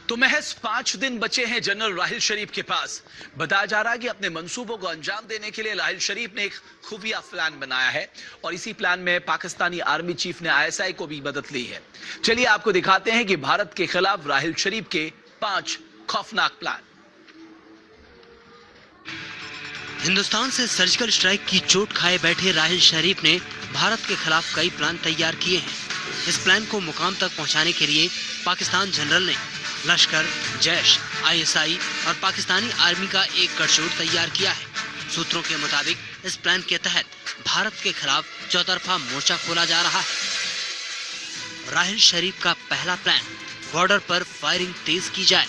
तो महज 5 दिन बचे हैं जनरल राहिल शरीफ के पास। बताया जा रहा है कि अपने मंसूबों को अंजाम देने के लिए राहिल शरीफ ने एक खुफिया प्लान बनाया है और इसी प्लान में पाकिस्तानी आर्मी चीफ ने आईएसआई को भी मदद ली है। चलिए आपको दिखाते हैं कि भारत के खिलाफ राहिल शरीफ के 5 खौफनाक प्लान। हिंदुस्तान से सर्जिकल स्ट्राइक की चोट खाए बैठे राहिल शरीफ ने भारत के खिलाफ कई प्लान तैयार किए हैं। इस प्लान को मुकाम तक पहुंचाने के लिए पाकिस्तान जनरल ने लश्कर, जैश, आईएसआई और पाकिस्तानी आर्मी का एक गठजोड़ तैयार किया है। सूत्रों के मुताबिक इस प्लान के तहत भारत के खिलाफ चौतरफा मोर्चा खोला जा रहा है। राहिल शरीफ का पहला प्लान, बॉर्डर पर फायरिंग तेज की जाए।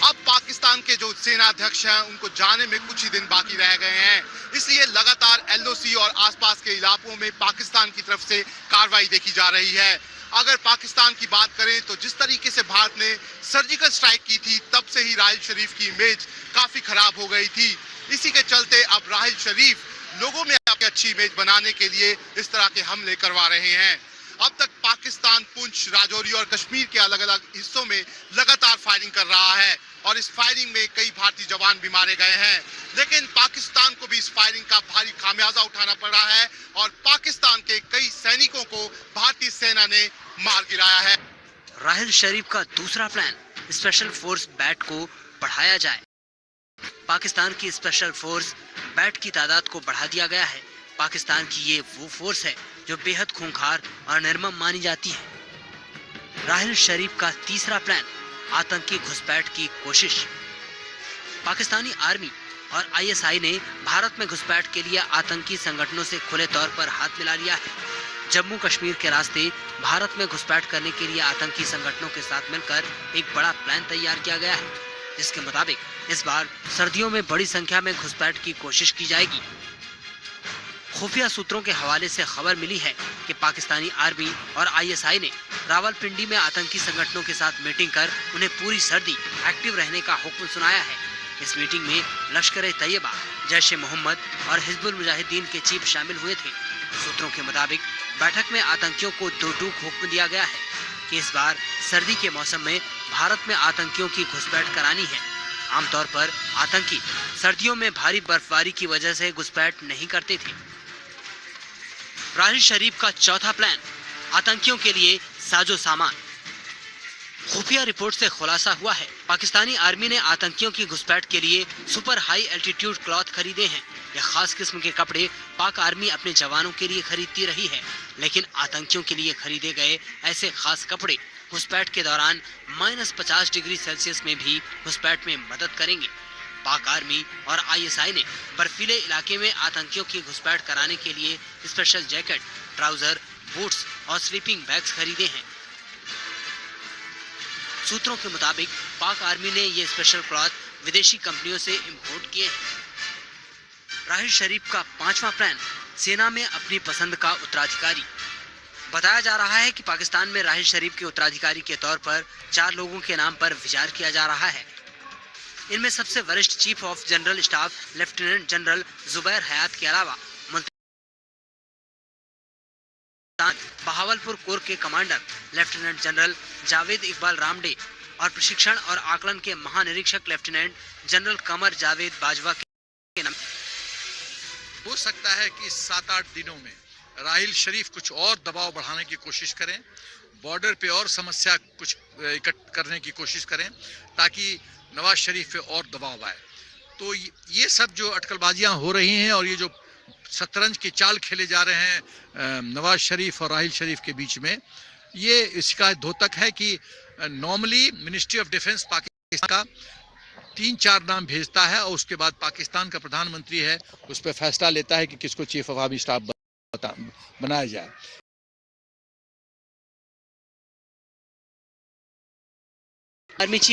अब पाकिस्तान के जो सेनाध्यक्ष हैं उनको जाने में कुछ ही दिन बाकी रह गए हैं, इसलिए लगातार एलओसी और आसपास के इलाकों में पाकिस्तान की तरफ से कार्रवाई देखी जा रही है। अगर पाकिस्तान की बात करें तो जिस तरीके से भारत ने सर्जिकल स्ट्राइक की थी तब से ही राहिल शरीफ की इमेज काफी खराब हो गई थी। इसी के चलते अब राहिल शरीफ लोगों में अपनी अच्छी इमेज बनाने के लिए इस तरह के हमले करवा रहे हैं। अब तक पाकिस्तान पुंछ, राजौरी और कश्मीर के अलग अलग हिस्सों में लगातार फायरिंग कर रहा है और इस फायरिंग में कई भारतीय जवान भी मारे गए हैं, लेकिन पाकिस्तान को भी इस फायरिंग का भारी खामियाजा उठाना पड़ा है और पाकिस्तान के कई सैनिकों को भारतीय सेना ने मार गिराया है। राहिल शरीफ का दूसरा प्लान, स्पेशल फोर्स बैट को बढ़ाया जाए। पाकिस्तान की स्पेशल फोर्स बैट की तादाद को बढ़ा दिया गया है। पाकिस्तान की ये वो फोर्स है जो बेहद खूंखार और निर्मम मानी जाती है। राहिल शरीफ का तीसरा प्लान, आतंकी घुसपैठ की कोशिश। पाकिस्तानी आर्मी और आईएसआई ने भारत में घुसपैठ के लिए आतंकी संगठनों से खुले तौर पर हाथ मिला लिया है। जम्मू कश्मीर के रास्ते भारत में घुसपैठ करने के लिए आतंकी संगठनों के साथ मिलकर एक बड़ा प्लान तैयार किया गया है, जिसके मुताबिक इस बार सर्दियों में बड़ी संख्या में घुसपैठ की कोशिश की जाएगी। खुफिया सूत्रों के हवाले से खबर मिली है कि पाकिस्तानी आर्मी और आईएसआई ने रावलपिंडी में आतंकी संगठनों के साथ मीटिंग कर उन्हें पूरी सर्दी एक्टिव रहने का हुक्म सुनाया है। इस मीटिंग में लश्कर-ए-तैयबा, जैश-ए-मोहम्मद और हिजबुल मुजाहिदीन के चीफ शामिल हुए थे। सूत्रों के मुताबिक बैठक में आतंकियों को दो टूक हुक्म दिया गया है कि इस बार सर्दी के मौसम में भारत में आतंकियों की घुसपैठ करानी है। आमतौर पर आतंकी सर्दियों में भारी बर्फबारी की वजह से घुसपैठ नहीं करते थे। राहिल शरीफ का चौथा प्लान, आतंकियों के लिए साजो सामान। खुफिया रिपोर्ट से खुलासा हुआ है, पाकिस्तानी आर्मी ने आतंकियों की घुसपैठ के लिए सुपर हाई एल्टीट्यूड क्लॉथ खरीदे हैं। यह खास किस्म के कपड़े पाक आर्मी अपने जवानों के लिए खरीदती रही है, लेकिन आतंकियों के लिए खरीदे गए ऐसे खास कपड़े घुसपैठ के दौरान -50 डिग्री सेल्सियस में भी घुसपैठ में मदद करेंगे। पाक आर्मी और आईएसआई ने बर्फीले इलाके में आतंकियों की घुसपैठ कराने के लिए स्पेशल जैकेट, ट्राउजर, बूट्स और स्लीपिंग बैग्स खरीदे हैं। सूत्रों के मुताबिक पाक आर्मी ने ये स्पेशल क्लॉथ विदेशी कंपनियों से इंपोर्ट किए हैं। राहिल शरीफ का पांचवा प्लान, सेना में अपनी पसंद का उत्तराधिकारी। बताया जा रहा है कि पाकिस्तान में राहिल शरीफ के उत्तराधिकारी के तौर पर 4 लोगों के नाम पर विचार किया जा रहा है। इनमें सबसे वरिष्ठ chief of general staff lieutenant general Zubair Hayat के अलावा बहावलपुर कोर के commander lieutenant general Javed Iqbal Ramday और प्रशिक्षण और आकलन के महानिरीक्षक लेफ्टिनेंट जनरल कमर जावेद बाजवा के नाम। हो सकता है कि 7-8 दिनों में राहिल शरीफ कुछ और दबाव बढ़ाने की कोशिश करें, बॉर्डर पे और समस्या कुछ इकट्ठा करने की कोशिश करें ताकि नवाज शरीफ पे और दबाव आए। तो ये सब जो अटकलबाजियां हो रही हैं और ये जो शतरंज की चाल खेले जा रहे हैं नवाज शरीफ और राहिल शरीफ के बीच में, ये इसका द्योतक है कि normally ministry of defence Pakistan का 3-4 नाम भेजता है और उसके बाद पाकिस्तान का प्रधानमंत्री है उस पर फैसला लेता है कि किसको चीफ ऑफ आर्मी स्टाफ बनाया जाए। Army chief